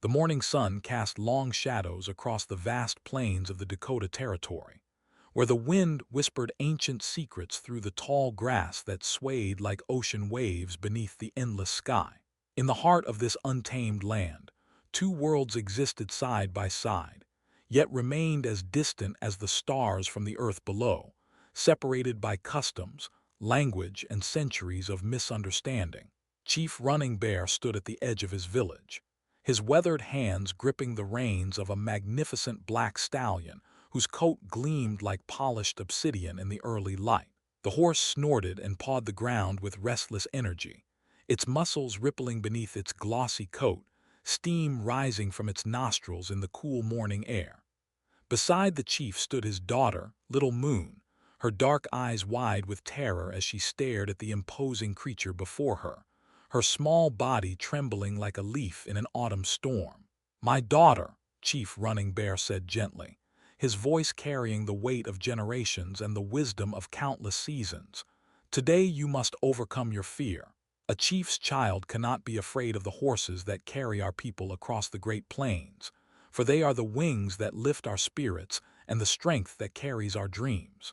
The morning sun cast long shadows across the vast plains of the Dakota Territory, where the wind whispered ancient secrets through the tall grass that swayed like ocean waves beneath the endless sky. In the heart of this untamed land, two worlds existed side by side, yet remained as distant as the stars from the earth below, separated by customs, language, and centuries of misunderstanding. Chief Running Bear stood at the edge of his village, his weathered hands gripping the reins of a magnificent black stallion whose coat gleamed like polished obsidian in the early light. The horse snorted and pawed the ground with restless energy, its muscles rippling beneath its glossy coat, steam rising from its nostrils in the cool morning air. Beside the chief stood his daughter, Little Moon, her dark eyes wide with terror as she stared at the imposing creature before her small body trembling like a leaf in an autumn storm. "My daughter," Chief Running Bear said gently, his voice carrying the weight of generations and the wisdom of countless seasons. "Today you must overcome your fear. A chief's child cannot be afraid of the horses that carry our people across the Great Plains, for they are the wings that lift our spirits and the strength that carries our dreams."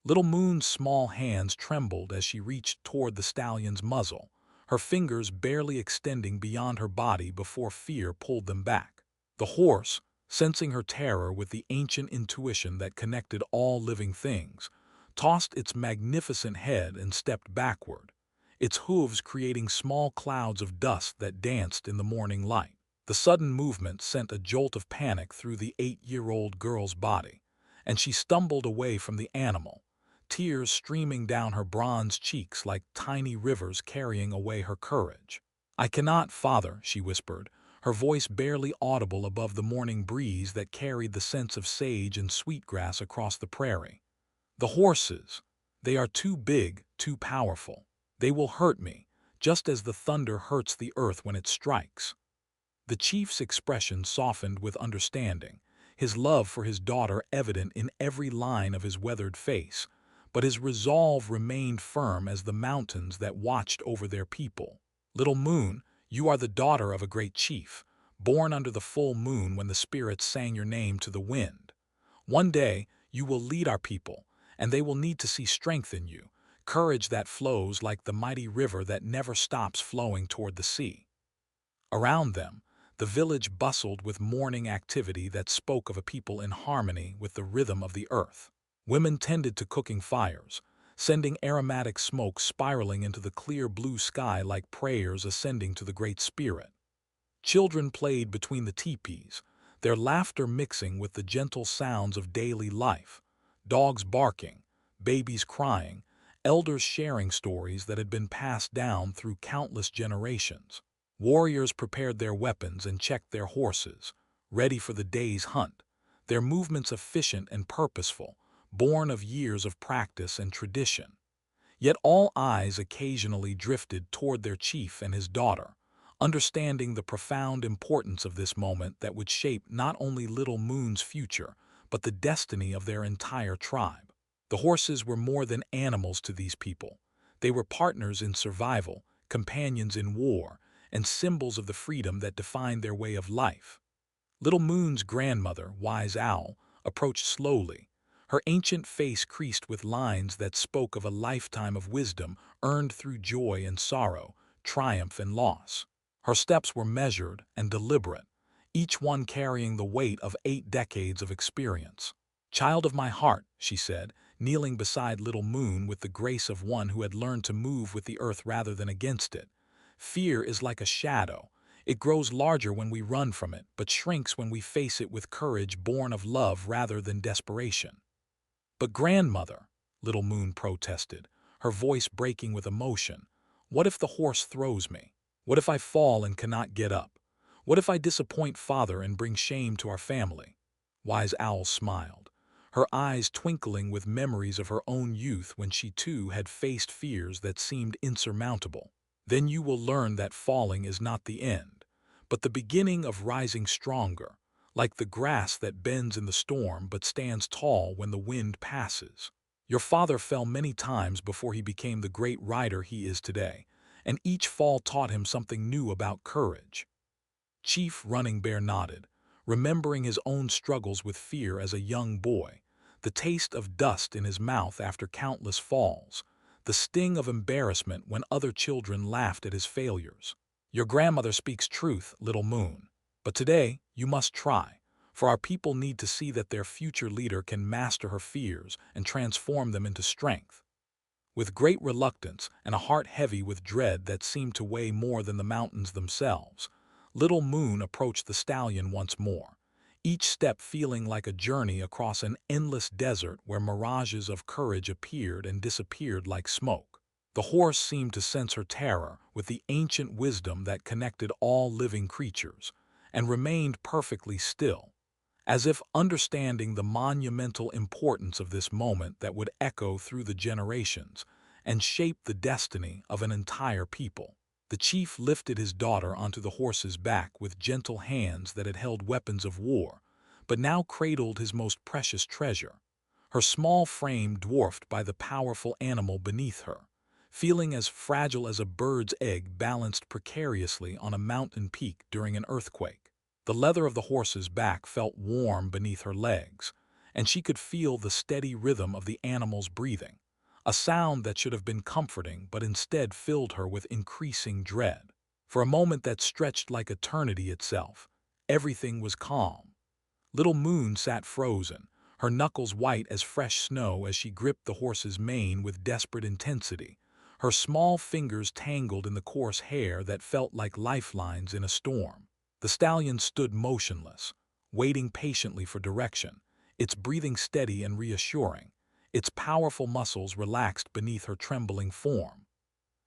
Little Moon's small hands trembled as she reached toward the stallion's muzzle, her fingers barely extending beyond her body before fear pulled them back. The horse, sensing her terror with the ancient intuition that connected all living things, tossed its magnificent head and stepped backward, its hooves creating small clouds of dust that danced in the morning light. The sudden movement sent a jolt of panic through the 8-year-old girl's body, and she stumbled away from the animal, tears streaming down her bronze cheeks like tiny rivers carrying away her courage. "I cannot, father," she whispered, her voice barely audible above the morning breeze that carried the scents of sage and sweetgrass across the prairie. "The horses, they are too big, too powerful. They will hurt me, just as the thunder hurts the earth when it strikes." The chief's expression softened with understanding, his love for his daughter evident in every line of his weathered face, but his resolve remained firm as the mountains that watched over their people. "Little Moon, you are the daughter of a great chief, born under the full moon when the spirits sang your name to the wind. One day, you will lead our people, and they will need to see strength in you, courage that flows like the mighty river that never stops flowing toward the sea." Around them, the village bustled with morning activity that spoke of a people in harmony with the rhythm of the earth. Women tended to cooking fires, sending aromatic smoke spiraling into the clear blue sky like prayers ascending to the Great Spirit. Children played between the teepees, their laughter mixing with the gentle sounds of daily life, dogs barking, babies crying, elders sharing stories that had been passed down through countless generations. Warriors prepared their weapons and checked their horses, ready for the day's hunt, their movements efficient and purposeful, born of years of practice and tradition. Yet all eyes occasionally drifted toward their chief and his daughter, understanding the profound importance of this moment that would shape not only Little Moon's future, but the destiny of their entire tribe. The horses were more than animals to these people. They were partners in survival, companions in war, and symbols of the freedom that defined their way of life. Little Moon's grandmother, Wise Owl, approached slowly, her ancient face creased with lines that spoke of a lifetime of wisdom earned through joy and sorrow, triumph and loss. Her steps were measured and deliberate, each one carrying the weight of 8 decades of experience. "Child of my heart," she said, kneeling beside Little Moon with the grace of one who had learned to move with the earth rather than against it. "Fear is like a shadow. It grows larger when we run from it, but shrinks when we face it with courage born of love rather than desperation." "But grandmother," Little Moon protested, her voice breaking with emotion, "what if the horse throws me? What if I fall and cannot get up? What if I disappoint father and bring shame to our family?" Wise Owl smiled, her eyes twinkling with memories of her own youth when she too had faced fears that seemed insurmountable. "Then you will learn that falling is not the end, but the beginning of rising stronger, like the grass that bends in the storm but stands tall when the wind passes. Your father fell many times before he became the great rider he is today, and each fall taught him something new about courage." Chief Running Bear nodded, remembering his own struggles with fear as a young boy, the taste of dust in his mouth after countless falls, the sting of embarrassment when other children laughed at his failures. Your grandmother speaks truth, little moon. But today, you must try, for our people need to see that their future leader can master her fears and transform them into strength. With great reluctance and a heart heavy with dread that seemed to weigh more than the mountains themselves, Little Moon approached the stallion once more, each step feeling like a journey across an endless desert where mirages of courage appeared and disappeared like smoke. The horse seemed to sense her terror with the ancient wisdom that connected all living creatures, and remained perfectly still, as if understanding the monumental importance of this moment that would echo through the generations and shape the destiny of an entire people. The chief lifted his daughter onto the horse's back with gentle hands that had held weapons of war, but now cradled his most precious treasure, her small frame dwarfed by the powerful animal beneath her, feeling as fragile as a bird's egg balanced precariously on a mountain peak during an earthquake. The leather of the horse's back felt warm beneath her legs, and she could feel the steady rhythm of the animal's breathing, a sound that should have been comforting but instead filled her with increasing dread. For a moment that stretched like eternity itself, everything was calm. Little Moon sat frozen, her knuckles white as fresh snow as she gripped the horse's mane with desperate intensity, her small fingers tangled in the coarse hair that felt like lifelines in a storm. The stallion stood motionless, waiting patiently for direction, its breathing steady and reassuring, its powerful muscles relaxed beneath her trembling form.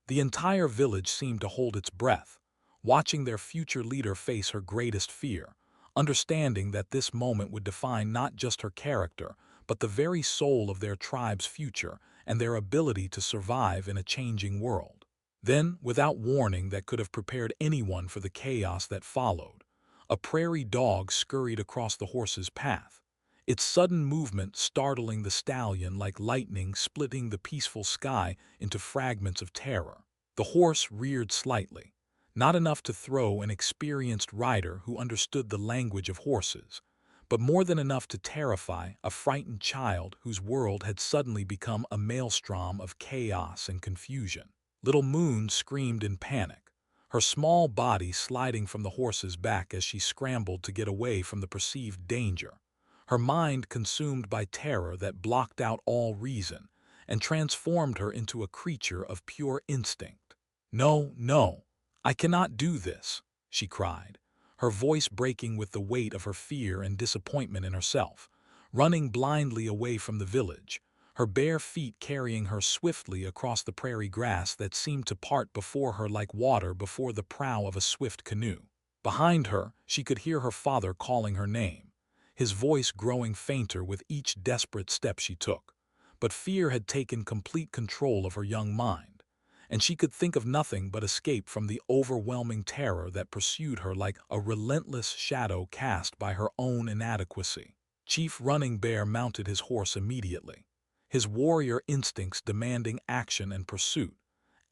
The entire village seemed to hold its breath, watching their future leader face her greatest fear, understanding that this moment would define not just her character, but the very soul of their tribe's future and their ability to survive in a changing world. Then, without warning that could have prepared anyone for the chaos that followed, a prairie dog scurried across the horse's path, its sudden movement startling the stallion like lightning splitting the peaceful sky into fragments of terror. The horse reared slightly, not enough to throw an experienced rider who understood the language of horses, but more than enough to terrify a frightened child whose world had suddenly become a maelstrom of chaos and confusion. Little Moon screamed in panic, her small body sliding from the horse's back as she scrambled to get away from the perceived danger, her mind consumed by terror that blocked out all reason and transformed her into a creature of pure instinct. "No, no, I cannot do this," she cried, her voice breaking with the weight of her fear and disappointment in herself, running blindly away from the village, her bare feet carrying her swiftly across the prairie grass that seemed to part before her like water before the prow of a swift canoe. Behind her, she could hear her father calling her name, his voice growing fainter with each desperate step she took. But fear had taken complete control of her young mind, and she could think of nothing but escape from the overwhelming terror that pursued her like a relentless shadow cast by her own inadequacy. Chief Running Bear mounted his horse immediately, his warrior instincts demanding action and pursuit,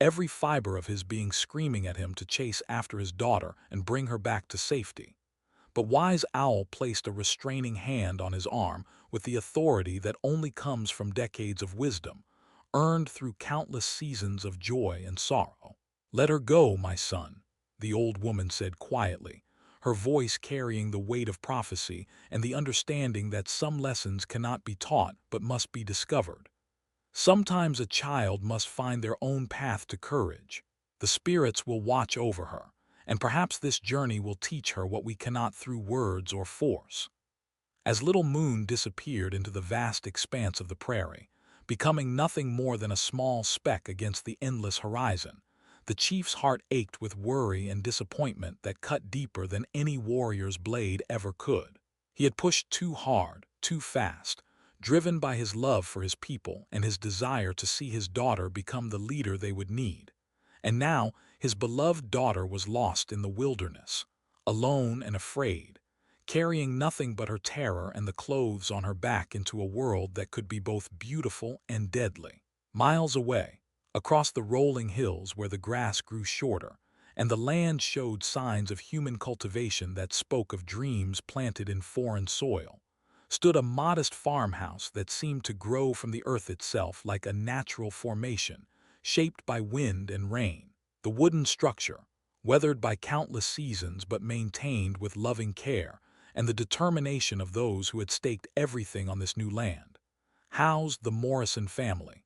every fiber of his being screaming at him to chase after his daughter and bring her back to safety. But Wise Owl placed a restraining hand on his arm with the authority that only comes from decades of wisdom, earned through countless seasons of joy and sorrow. "Let her go, my son," the old woman said quietly, her voice carrying the weight of prophecy and the understanding that some lessons cannot be taught but must be discovered. Sometimes a child must find their own path to courage. The spirits will watch over her, and perhaps this journey will teach her what we cannot through words or force. As Little Moon disappeared into the vast expanse of the prairie, becoming nothing more than a small speck against the endless horizon, the chief's heart ached with worry and disappointment that cut deeper than any warrior's blade ever could. He had pushed too hard, too fast, driven by his love for his people and his desire to see his daughter become the leader they would need. And now his beloved daughter was lost in the wilderness, alone and afraid, carrying nothing but her terror and the clothes on her back into a world that could be both beautiful and deadly. Miles away, across the rolling hills where the grass grew shorter, and the land showed signs of human cultivation that spoke of dreams planted in foreign soil, stood a modest farmhouse that seemed to grow from the earth itself like a natural formation, shaped by wind and rain. The wooden structure, weathered by countless seasons but maintained with loving care and the determination of those who had staked everything on this new land, housed the Morrison family,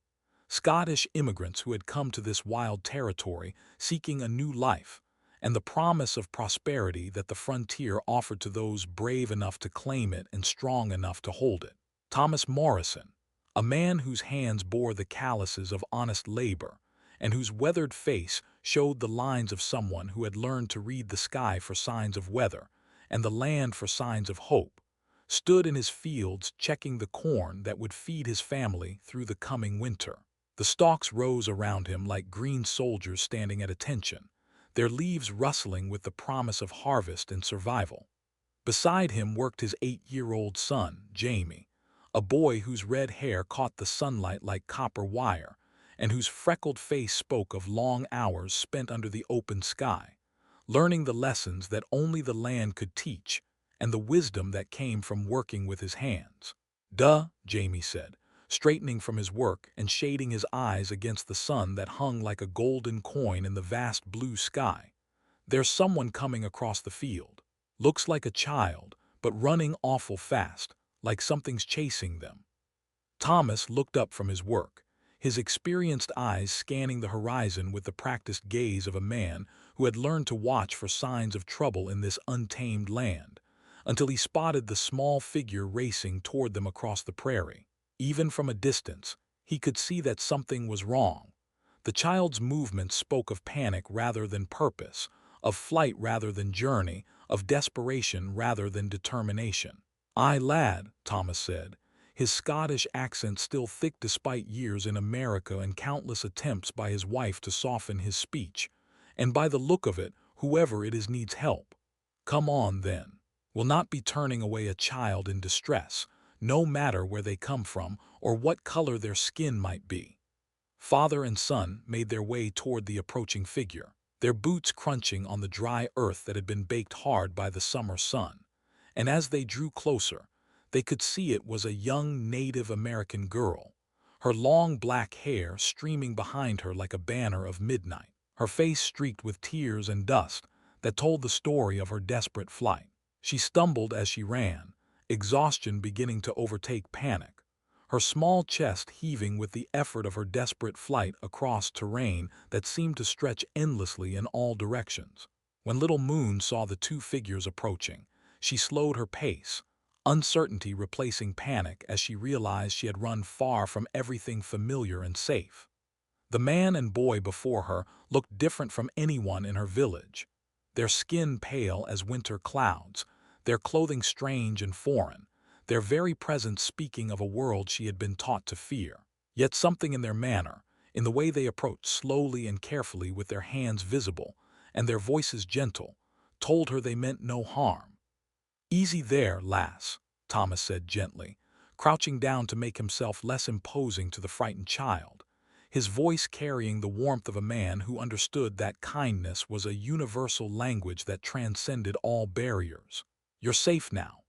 Scottish immigrants who had come to this wild territory seeking a new life and the promise of prosperity that the frontier offered to those brave enough to claim it and strong enough to hold it. Thomas Morrison, a man whose hands bore the calluses of honest labor and whose weathered face showed the lines of someone who had learned to read the sky for signs of weather and the land for signs of hope, stood in his fields checking the corn that would feed his family through the coming winter. The stalks rose around him like green soldiers standing at attention, their leaves rustling with the promise of harvest and survival. Beside him worked his 8-year-old son, Jamie, a boy whose red hair caught the sunlight like copper wire and whose freckled face spoke of long hours spent under the open sky, learning the lessons that only the land could teach and the wisdom that came from working with his hands. "Duh," Jamie said, straightening from his work and shading his eyes against the sun that hung like a golden coin in the vast blue sky. "There's someone coming across the field. Looks like a child, but running awful fast, like something's chasing them." Thomas looked up from his work, his experienced eyes scanning the horizon with the practiced gaze of a man who had learned to watch for signs of trouble in this untamed land, until he spotted the small figure racing toward them across the prairie. Even from a distance, he could see that something was wrong. The child's movements spoke of panic rather than purpose, of flight rather than journey, of desperation rather than determination. "Aye, lad," Thomas said, his Scottish accent still thick despite years in America and countless attempts by his wife to soften his speech. "And by the look of it, whoever it is needs help. Come on, then. We'll not be turning away a child in distress, no matter where they come from or what color their skin might be." Father and son made their way toward the approaching figure, their boots crunching on the dry earth that had been baked hard by the summer sun. And as they drew closer, they could see it was a young Native American girl, her long black hair streaming behind her like a banner of midnight, her face streaked with tears and dust that told the story of her desperate flight. She stumbled as she ran, exhaustion beginning to overtake panic, her small chest heaving with the effort of her desperate flight across terrain that seemed to stretch endlessly in all directions. When Little Moon saw the two figures approaching, she slowed her pace, uncertainty replacing panic as she realized she had run far from everything familiar and safe. The man and boy before her looked different from anyone in her village, their skin pale as winter clouds, their clothing strange and foreign, their very presence speaking of a world she had been taught to fear. Yet something in their manner, in the way they approached slowly and carefully with their hands visible and their voices gentle, told her they meant no harm. "Easy there, lass," Thomas said gently, crouching down to make himself less imposing to the frightened child, his voice carrying the warmth of a man who understood that kindness was a universal language that transcended all barriers. "You're safe now.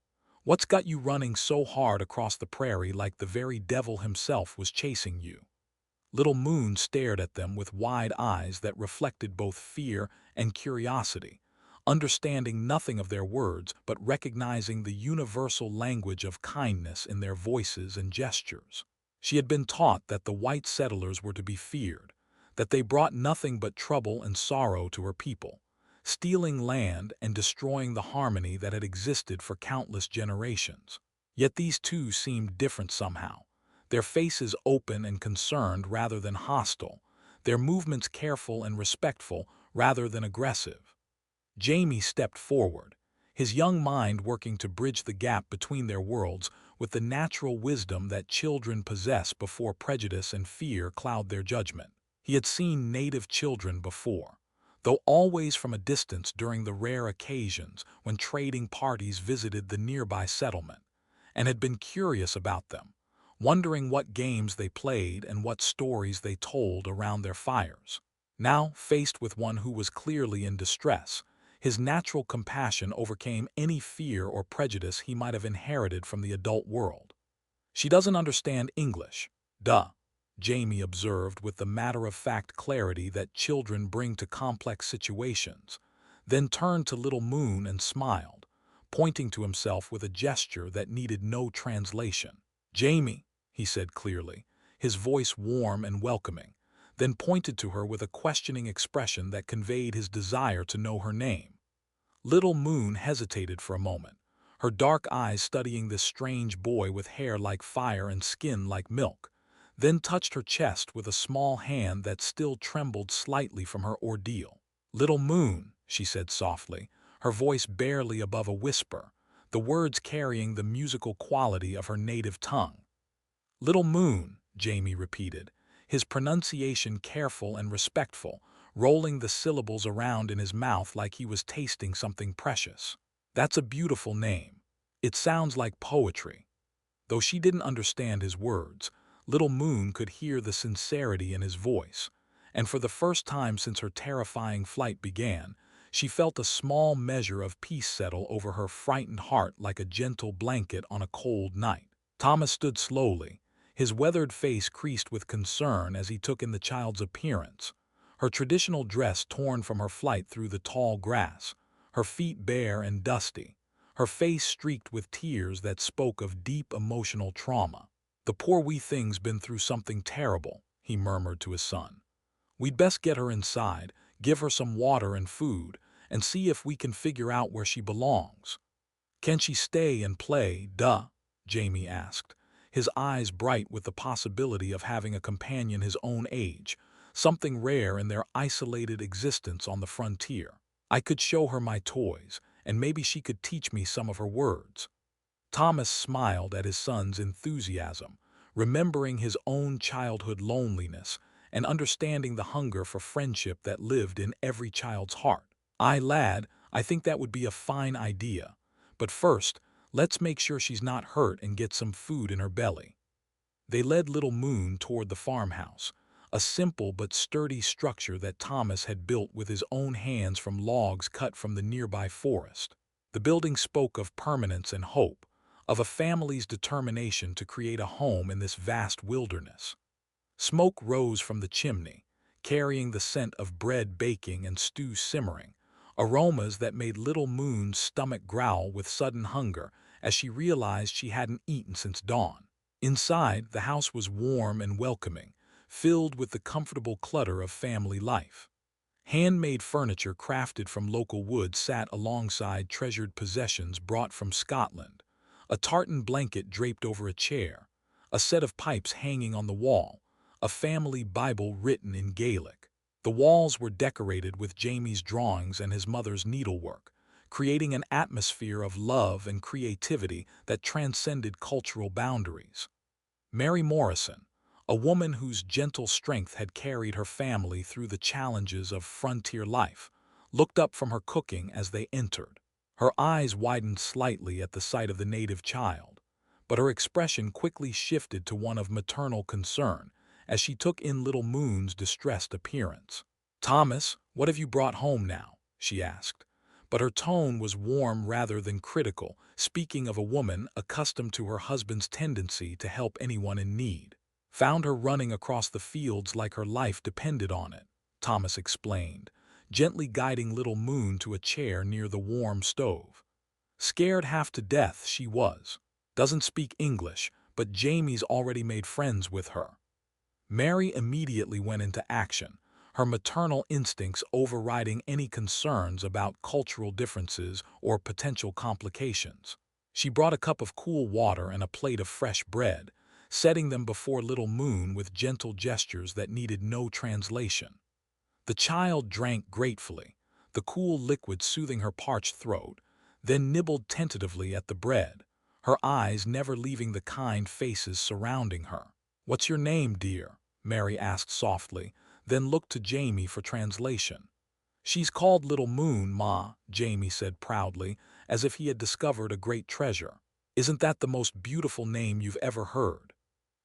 What's got you running so hard across the prairie like the very devil himself was chasing you?" Little Moon stared at them with wide eyes that reflected both fear and curiosity, understanding nothing of their words but recognizing the universal language of kindness in their voices and gestures. She had been taught that the white settlers were to be feared, that they brought nothing but trouble and sorrow to her people, stealing land and destroying the harmony that had existed for countless generations. Yet these two seemed different somehow, their faces open and concerned rather than hostile, their movements careful and respectful rather than aggressive. Jamie stepped forward, his young mind working to bridge the gap between their worlds with the natural wisdom that children possess before prejudice and fear cloud their judgment. He had seen native children before, though always from a distance during the rare occasions when trading parties visited the nearby settlement, and had been curious about them, wondering what games they played and what stories they told around their fires. Now, faced with one who was clearly in distress, his natural compassion overcame any fear or prejudice he might have inherited from the adult world. "She doesn't understand English. Duh," Jamie observed with the matter-of-fact clarity that children bring to complex situations, then turned to Little Moon and smiled, pointing to himself with a gesture that needed no translation. "Jamie," he said clearly, his voice warm and welcoming, then pointed to her with a questioning expression that conveyed his desire to know her name. Little Moon hesitated for a moment, her dark eyes studying this strange boy with hair like fire and skin like milk, then touched her chest with a small hand that still trembled slightly from her ordeal. "Little Moon," she said softly, her voice barely above a whisper, the words carrying the musical quality of her native tongue. "Little Moon," Jamie repeated, his pronunciation careful and respectful, rolling the syllables around in his mouth like he was tasting something precious. "That's a beautiful name. It sounds like poetry." Though she didn't understand his words, Little Moon could hear the sincerity in his voice, and for the first time since her terrifying flight began, she felt a small measure of peace settle over her frightened heart like a gentle blanket on a cold night. Thomas stood slowly, his weathered face creased with concern as he took in the child's appearance, her traditional dress torn from her flight through the tall grass, her feet bare and dusty, her face streaked with tears that spoke of deep emotional trauma. "The poor wee thing's been through something terrible," he murmured to his son. "We'd best get her inside, give her some water and food, and see if we can figure out where she belongs." "Can she stay and play, duh?" Jamie asked, his eyes bright with the possibility of having a companion his own age, something rare in their isolated existence on the frontier. "I could show her my toys, and maybe she could teach me some of her words." Thomas smiled at his son's enthusiasm, remembering his own childhood loneliness and understanding the hunger for friendship that lived in every child's heart. "Aye, lad, I think that would be a fine idea. But first, let's make sure she's not hurt and get some food in her belly." They led Little Moon toward the farmhouse, a simple but sturdy structure that Thomas had built with his own hands from logs cut from the nearby forest. The building spoke of permanence and hope, of a family's determination to create a home in this vast wilderness. Smoke rose from the chimney, carrying the scent of bread baking and stew simmering, aromas that made Little Moon's stomach growl with sudden hunger as she realized she hadn't eaten since dawn. Inside, the house was warm and welcoming, filled with the comfortable clutter of family life. Handmade furniture crafted from local wood sat alongside treasured possessions brought from Scotland, a tartan blanket draped over a chair, a set of pipes hanging on the wall, a family Bible written in Gaelic. The walls were decorated with Jamie's drawings and his mother's needlework, creating an atmosphere of love and creativity that transcended cultural boundaries. Mary Morrison, a woman whose gentle strength had carried her family through the challenges of frontier life, looked up from her cooking as they entered. Her eyes widened slightly at the sight of the native child, but her expression quickly shifted to one of maternal concern as she took in Little Moon's distressed appearance. "Thomas, what have you brought home now?" she asked, but her tone was warm rather than critical, speaking of a woman accustomed to her husband's tendency to help anyone in need. "Found her running across the fields like her life depended on it," Thomas explained, gently guiding Little Moon to a chair near the warm stove. "Scared half to death she was. Doesn't speak English, but Jamie's already made friends with her." Mary immediately went into action, her maternal instincts overriding any concerns about cultural differences or potential complications. She brought a cup of cool water and a plate of fresh bread, setting them before Little Moon with gentle gestures that needed no translation. The child drank gratefully, the cool liquid soothing her parched throat, then nibbled tentatively at the bread, her eyes never leaving the kind faces surrounding her. "What's your name, dear?" Mary asked softly, then looked to Jamie for translation. "She's called Little Moon, Ma," Jamie said proudly, as if he had discovered a great treasure. "Isn't that the most beautiful name you've ever heard?"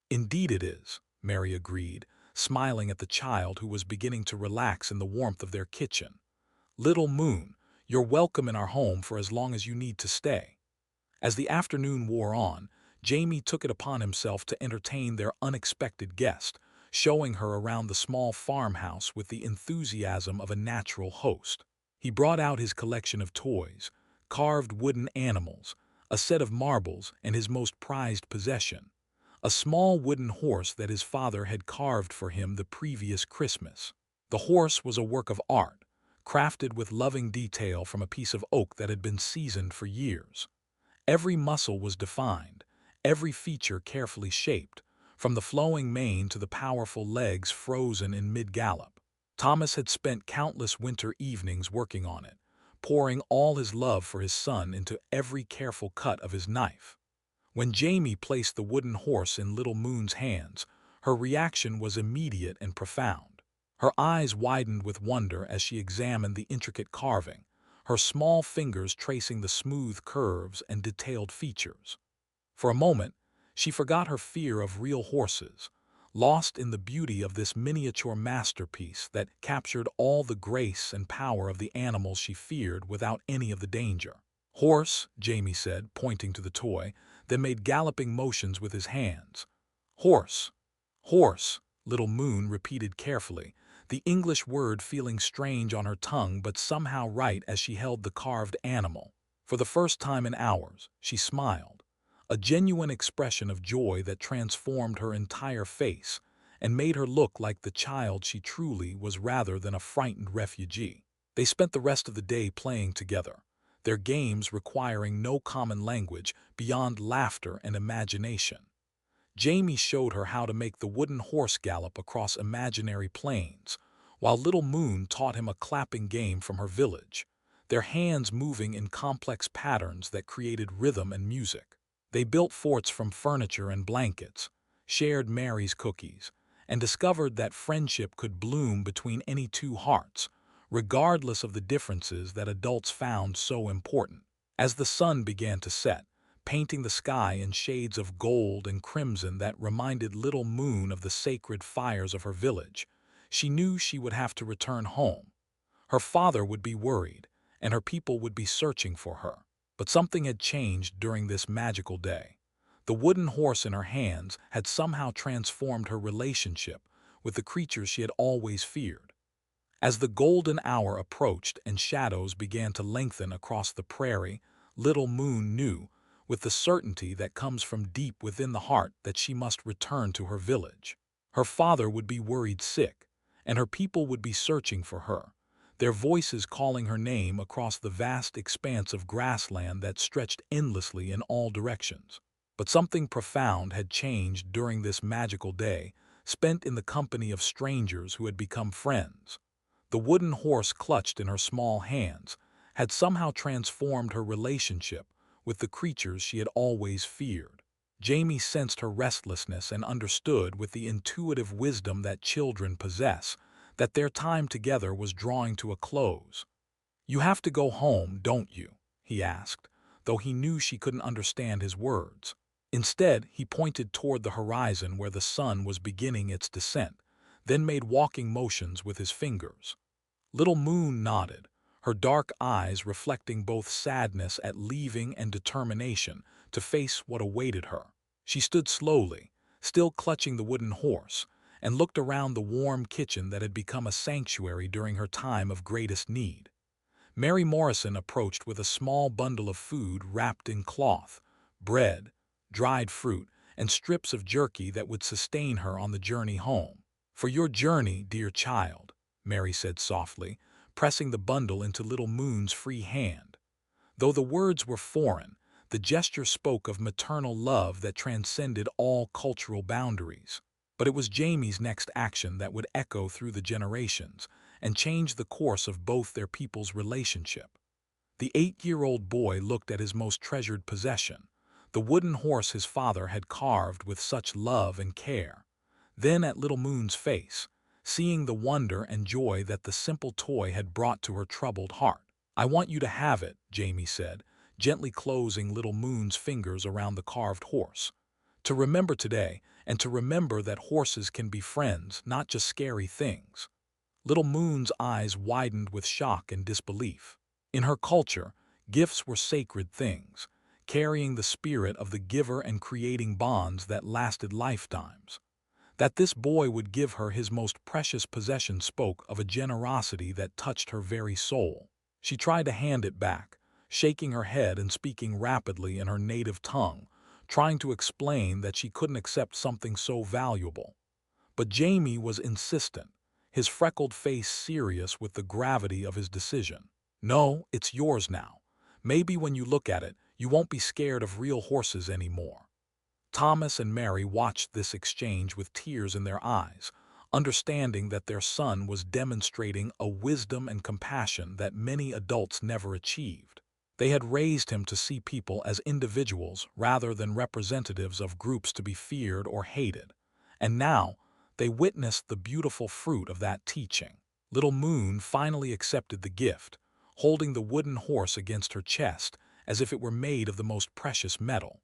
"Indeed it is," Mary agreed, smiling at the child who was beginning to relax in the warmth of their kitchen. "Little Moon, you're welcome in our home for as long as you need to stay." As the afternoon wore on, Jamie took it upon himself to entertain their unexpected guest, showing her around the small farmhouse with the enthusiasm of a natural host. He brought out his collection of toys, carved wooden animals, a set of marbles, and his most prized possession, a small wooden horse that his father had carved for him the previous Christmas. The horse was a work of art, crafted with loving detail from a piece of oak that had been seasoned for years. Every muscle was defined, every feature carefully shaped, from the flowing mane to the powerful legs frozen in mid-gallop. Thomas had spent countless winter evenings working on it, pouring all his love for his son into every careful cut of his knife. When Jamie placed the wooden horse in Little Moon's hands, her reaction was immediate and profound. Her eyes widened with wonder as she examined the intricate carving, her small fingers tracing the smooth curves and detailed features. For a moment, she forgot her fear of real horses, lost in the beauty of this miniature masterpiece that captured all the grace and power of the animals she feared without any of the danger. "Horse," Jamie said, pointing to the toy, then made galloping motions with his hands. "Horse, horse," Little Moon repeated carefully, the English word feeling strange on her tongue but somehow right as she held the carved animal. For the first time in hours, she smiled, a genuine expression of joy that transformed her entire face and made her look like the child she truly was rather than a frightened refugee. They spent the rest of the day playing together, their games requiring no common language beyond laughter and imagination. Jamie showed her how to make the wooden horse gallop across imaginary plains, while Little Moon taught him a clapping game from her village, their hands moving in complex patterns that created rhythm and music. They built forts from furniture and blankets, shared Mary's cookies, and discovered that friendship could bloom between any two hearts, regardless of the differences that adults found so important. As the sun began to set, painting the sky in shades of gold and crimson that reminded Little Moon of the sacred fires of her village, she knew she would have to return home. Her father would be worried, and her people would be searching for her. But something had changed during this magical day. The wooden horse in her hands had somehow transformed her relationship with the creatures she had always feared. As the golden hour approached and shadows began to lengthen across the prairie, Little Moon knew, with the certainty that comes from deep within the heart, that she must return to her village. Her father would be worried sick, and her people would be searching for her, their voices calling her name across the vast expanse of grassland that stretched endlessly in all directions. But something profound had changed during this magical day, spent in the company of strangers who had become friends. The wooden horse clutched in her small hands had somehow transformed her relationship with the creatures she had always feared. Jamie sensed her restlessness and understood with the intuitive wisdom that children possess that their time together was drawing to a close. "You have to go home, don't you?" he asked, though he knew she couldn't understand his words. Instead, he pointed toward the horizon where the sun was beginning its descent, then made walking motions with his fingers. Little Moon nodded, her dark eyes reflecting both sadness at leaving and determination to face what awaited her. She stood slowly, still clutching the wooden horse, and looked around the warm kitchen that had become a sanctuary during her time of greatest need. Mary Morrison approached with a small bundle of food wrapped in cloth, bread, dried fruit, and strips of jerky that would sustain her on the journey home. "For your journey, dear child," Mary said softly, pressing the bundle into Little Moon's free hand. Though the words were foreign, the gesture spoke of maternal love that transcended all cultural boundaries. But it was Jamie's next action that would echo through the generations and change the course of both their people's relationship. The 8-year-old boy looked at his most treasured possession, the wooden horse his father had carved with such love and care, then at Little Moon's face, seeing the wonder and joy that the simple toy had brought to her troubled heart. "I want you to have it," Jamie said, gently closing Little Moon's fingers around the carved horse. To remember today, and to remember that horses can be friends, not just scary things. Little Moon's eyes widened with shock and disbelief. In her culture, gifts were sacred things, carrying the spirit of the giver and creating bonds that lasted lifetimes. That this boy would give her his most precious possession spoke of a generosity that touched her very soul. She tried to hand it back, shaking her head and speaking rapidly in her native tongue, trying to explain that she couldn't accept something so valuable. But Jamie was insistent, his freckled face serious with the gravity of his decision. "No, it's yours now. Maybe when you look at it, you won't be scared of real horses anymore." Thomas and Mary watched this exchange with tears in their eyes, understanding that their son was demonstrating a wisdom and compassion that many adults never achieved. They had raised him to see people as individuals rather than representatives of groups to be feared or hated. And now, they witnessed the beautiful fruit of that teaching. Little Moon finally accepted the gift, holding the wooden horse against her chest as if it were made of the most precious metal.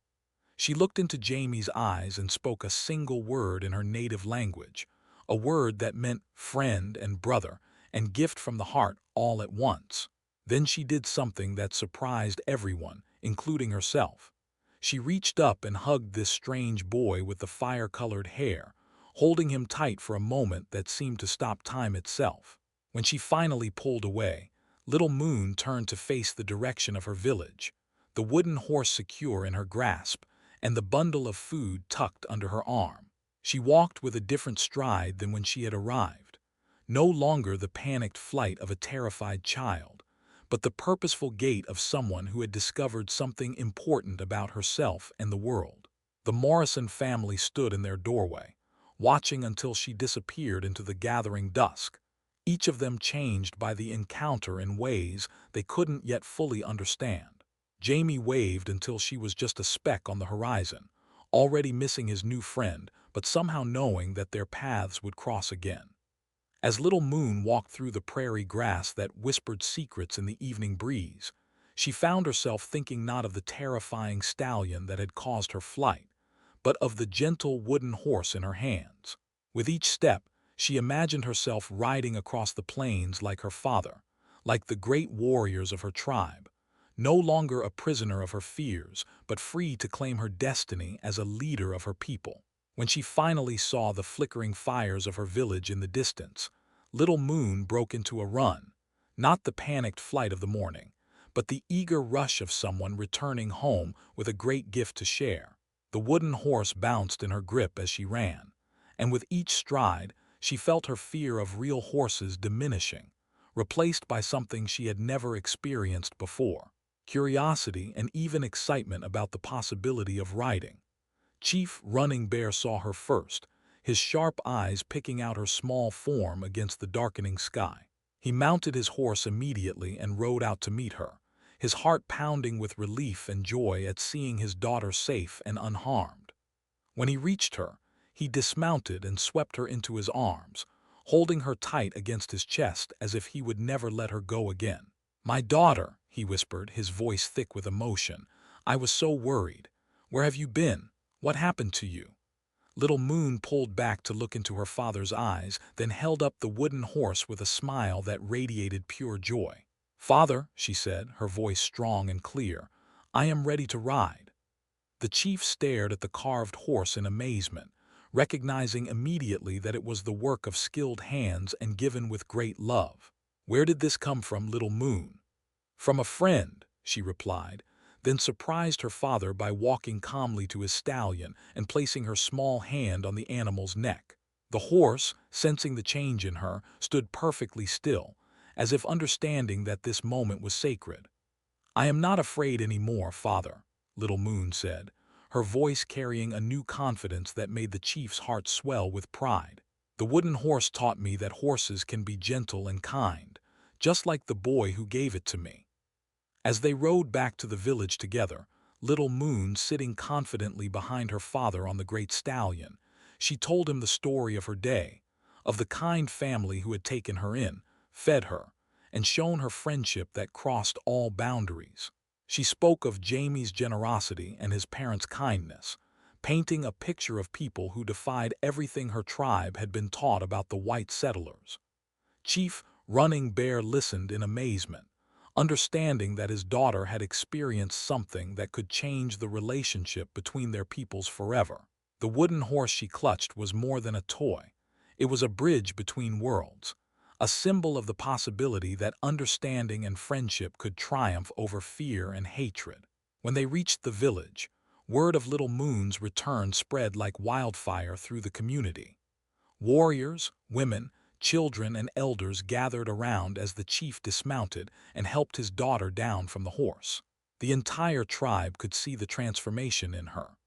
She looked into Jamie's eyes and spoke a single word in her native language, a word that meant friend and brother and gift from the heart all at once. Then she did something that surprised everyone, including herself. She reached up and hugged this strange boy with the fire-colored hair, holding him tight for a moment that seemed to stop time itself. When she finally pulled away, Little Moon turned to face the direction of her village, the wooden horse secure in her grasp, and the bundle of food tucked under her arm. She walked with a different stride than when she had arrived, no longer the panicked flight of a terrified child, but the purposeful gait of someone who had discovered something important about herself and the world. The Morrison family stood in their doorway, watching until she disappeared into the gathering dusk, each of them changed by the encounter in ways they couldn't yet fully understand. Jamie waved until she was just a speck on the horizon, already missing his new friend, but somehow knowing that their paths would cross again. As Little Moon walked through the prairie grass that whispered secrets in the evening breeze, she found herself thinking not of the terrifying stallion that had caused her flight, but of the gentle wooden horse in her hands. With each step, she imagined herself riding across the plains like her father, like the great warriors of her tribe, no longer a prisoner of her fears, but free to claim her destiny as a leader of her people. When she finally saw the flickering fires of her village in the distance, Little Moon broke into a run, not the panicked flight of the morning, but the eager rush of someone returning home with a great gift to share. The wooden horse bounced in her grip as she ran, and with each stride, she felt her fear of real horses diminishing, replaced by something she had never experienced before: curiosity and even excitement about the possibility of riding. Chief Running Bear saw her first, his sharp eyes picking out her small form against the darkening sky. He mounted his horse immediately and rode out to meet her, his heart pounding with relief and joy at seeing his daughter safe and unharmed. When he reached her, he dismounted and swept her into his arms, holding her tight against his chest as if he would never let her go again. "My daughter," he whispered, his voice thick with emotion. "I was so worried. Where have you been? What happened to you?" Little Moon pulled back to look into her father's eyes, then held up the wooden horse with a smile that radiated pure joy. "Father," she said, her voice strong and clear, "I am ready to ride." The chief stared at the carved horse in amazement, recognizing immediately that it was the work of skilled hands and given with great love. "Where did this come from, Little Moon?" "From a friend," she replied, then surprised her father by walking calmly to his stallion and placing her small hand on the animal's neck. The horse, sensing the change in her, stood perfectly still, as if understanding that this moment was sacred. "I am not afraid anymore, father," Little Moon said, her voice carrying a new confidence that made the chief's heart swell with pride. "The wooden horse taught me that horses can be gentle and kind, just like the boy who gave it to me." As they rode back to the village together, Little Moon sitting confidently behind her father on the great stallion, she told him the story of her day, of the kind family who had taken her in, fed her, and shown her friendship that crossed all boundaries. She spoke of Jamie's generosity and his parents' kindness, painting a picture of people who defied everything her tribe had been taught about the white settlers. Chief Running Bear listened in amazement, understanding that his daughter had experienced something that could change the relationship between their peoples forever. The wooden horse she clutched was more than a toy. It was a bridge between worlds, a symbol of the possibility that understanding and friendship could triumph over fear and hatred. When they reached the village, word of Little Moon's return spread like wildfire through the community. Warriors, women, children, and elders gathered around as the chief dismounted and helped his daughter down from the horse. The entire tribe could see the transformation in her.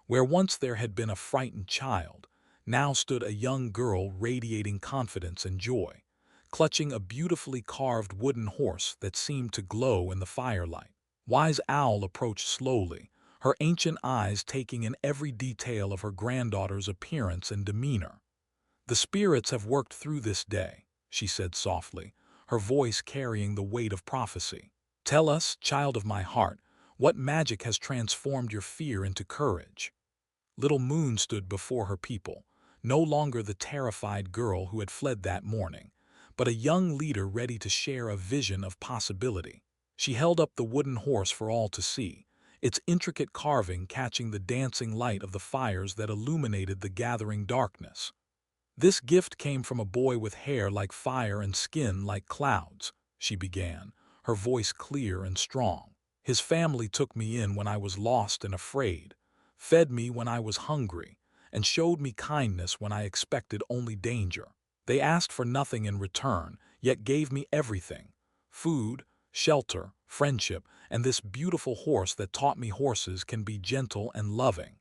Where once there had been a frightened child, now stood a young girl radiating confidence and joy, clutching a beautifully carved wooden horse that seemed to glow in the firelight. Wise Owl approached slowly, her ancient eyes taking in every detail of her granddaughter's appearance and demeanor. "The spirits have worked through this day," she said softly, her voice carrying the weight of prophecy. "Tell us, child of my heart, what magic has transformed your fear into courage?" Little Moon stood before her people, no longer the terrified girl who had fled that morning, but a young leader ready to share a vision of possibility. She held up the wooden horse for all to see, its intricate carving catching the dancing light of the fires that illuminated the gathering darkness. "This gift came from a boy with hair like fire and skin like clouds," she began, her voice clear and strong. "His family took me in when I was lost and afraid, fed me when I was hungry, and showed me kindness when I expected only danger. They asked for nothing in return, yet gave me everything: food, shelter, friendship, and this beautiful horse that taught me horses can be gentle and loving."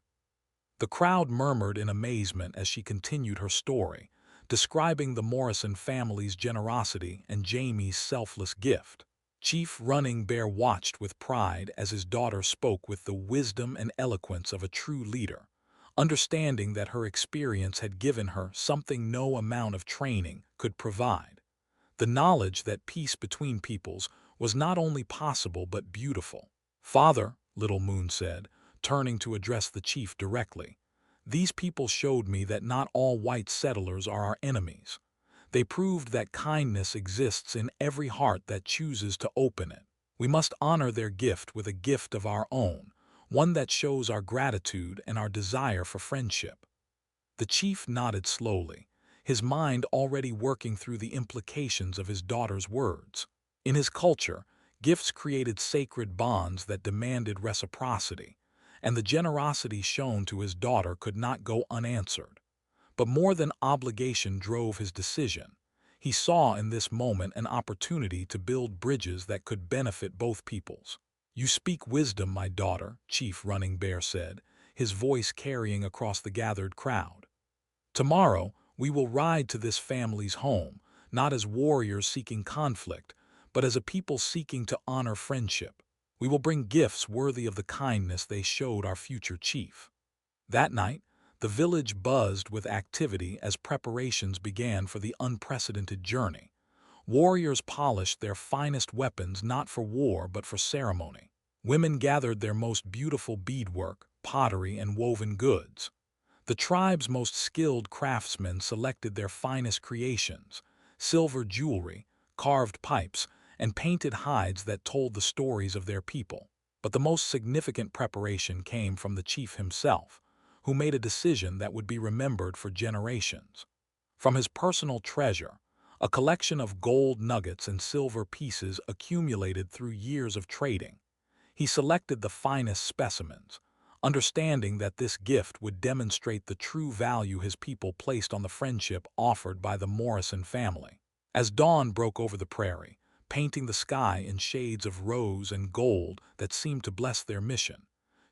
The crowd murmured in amazement as she continued her story, describing the Morrison family's generosity and Jamie's selfless gift. Chief Running Bear watched with pride as his daughter spoke with the wisdom and eloquence of a true leader, understanding that her experience had given her something no amount of training could provide: the knowledge that peace between peoples was not only possible but beautiful. "Father," Little Moon said, turning to address the chief directly, "these people showed me that not all white settlers are our enemies. They proved that kindness exists in every heart that chooses to open it. We must honor their gift with a gift of our own, one that shows our gratitude and our desire for friendship." The chief nodded slowly, his mind already working through the implications of his daughter's words. In his culture, gifts created sacred bonds that demanded reciprocity, and the generosity shown to his daughter could not go unanswered. But more than obligation drove his decision. He saw in this moment an opportunity to build bridges that could benefit both peoples. "You speak wisdom, my daughter," Chief Running Bear said, his voice carrying across the gathered crowd. "Tomorrow, we will ride to this family's home, not as warriors seeking conflict, but as a people seeking to honor friendship. We will bring gifts worthy of the kindness they showed our future chief." That night, the village buzzed with activity as preparations began for the unprecedented journey. Warriors polished their finest weapons not for war but for ceremony. Women gathered their most beautiful beadwork, pottery, and woven goods. The tribe's most skilled craftsmen selected their finest creations: silver jewelry, carved pipes, and painted hides that told the stories of their people. But the most significant preparation came from the chief himself, who made a decision that would be remembered for generations. From his personal treasure, a collection of gold nuggets and silver pieces accumulated through years of trading, he selected the finest specimens, understanding that this gift would demonstrate the true value his people placed on the friendship offered by the Morrison family. As dawn broke over the prairie, painting the sky in shades of rose and gold that seemed to bless their mission,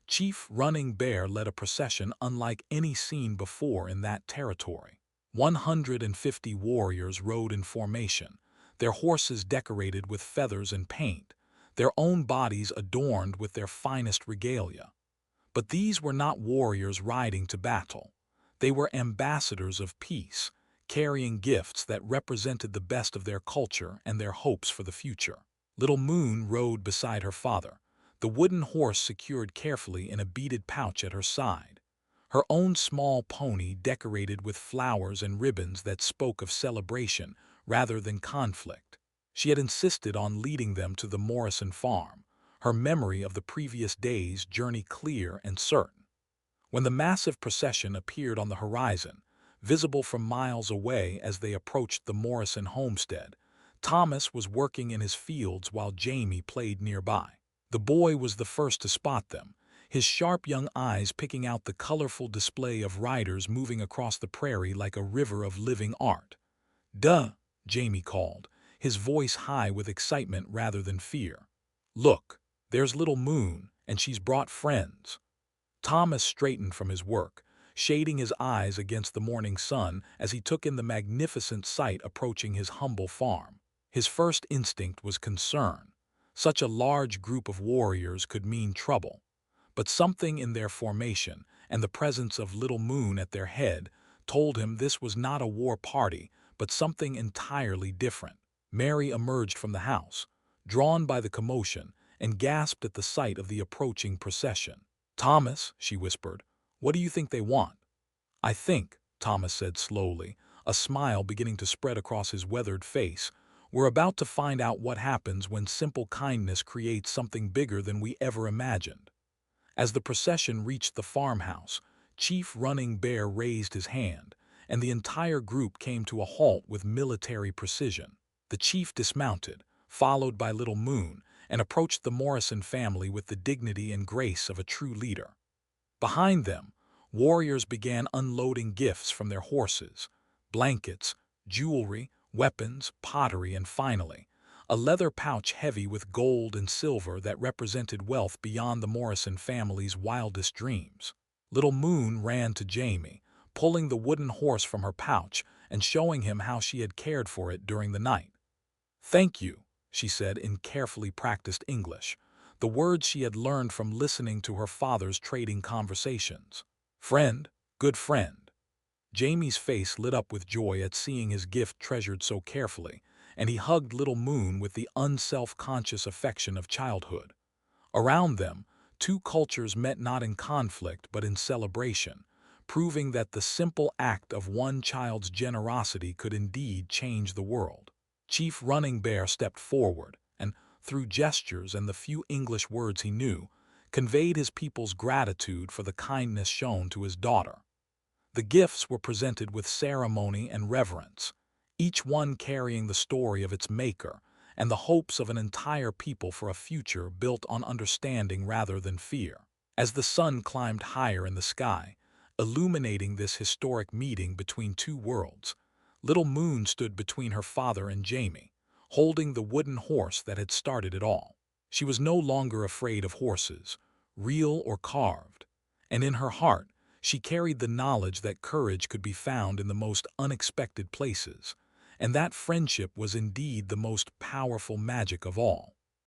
Chief Running Bear led a procession unlike any seen before in that territory. 150 warriors rode in formation, their horses decorated with feathers and paint, their own bodies adorned with their finest regalia. But these were not warriors riding to battle. They were ambassadors of peace, carrying gifts that represented the best of their culture and their hopes for the future. Little Moon rode beside her father, the wooden horse secured carefully in a beaded pouch at her side. her own small pony decorated with flowers and ribbons that spoke of celebration rather than conflict. She had insisted on leading them to the Morrison farm, her memory of the previous day's journey clear and certain. When the massive procession appeared on the horizon, visible from miles away as they approached the Morrison homestead, Thomas was working in his fields while Jamie played nearby. The boy was the first to spot them, his sharp young eyes picking out the colorful display of riders moving across the prairie like a river of living art. "Duh," Jamie called, his voice high with excitement rather than fear. "Look, there's little Moon, and she's brought friends." Thomas straightened from his work, shading his eyes against the morning sun as he took in the magnificent sight approaching his humble farm. His first instinct was concern. Such a large group of warriors could mean trouble. But something in their formation and the presence of Little Moon at their head told him this was not a war party, but something entirely different. Mary emerged from the house, drawn by the commotion, and gasped at the sight of the approaching procession. "Thomas," she whispered, "what do you think they want?" "I think," Thomas said slowly, a smile beginning to spread across his weathered face, "we're about to find out what happens when simple kindness creates something bigger than we ever imagined." As the procession reached the farmhouse, Chief Running Bear raised his hand, and the entire group came to a halt with military precision. The chief dismounted, followed by Little Moon, and approached the Morrison family with the dignity and grace of a true leader. Behind them, warriors began unloading gifts from their horses: blankets, jewelry, weapons, pottery, and finally, a leather pouch heavy with gold and silver that represented wealth beyond the Morrison family's wildest dreams. Little Moon ran to Jamie, pulling the wooden horse from her pouch and showing him how she had cared for it during the night. "Thank you," she said in carefully practiced English, the words she had learned from listening to her father's trading conversations. "Friend, good friend." Jamie's face lit up with joy at seeing his gift treasured so carefully, and he hugged Little Moon with the unself-conscious affection of childhood. Around them, two cultures met not in conflict but in celebration, proving that the simple act of one child's generosity could indeed change the world. Chief Running Bear stepped forward and, through gestures and the few English words he knew, conveyed his people's gratitude for the kindness shown to his daughter. The gifts were presented with ceremony and reverence, each one carrying the story of its maker and the hopes of an entire people for a future built on understanding rather than fear. As the sun climbed higher in the sky, illuminating this historic meeting between two worlds, Little Moon stood between her father and Jamie, holding the wooden horse that had started it all. She was no longer afraid of horses, real or carved, and in her heart she carried the knowledge that courage could be found in the most unexpected places, and that friendship was indeed the most powerful magic of all.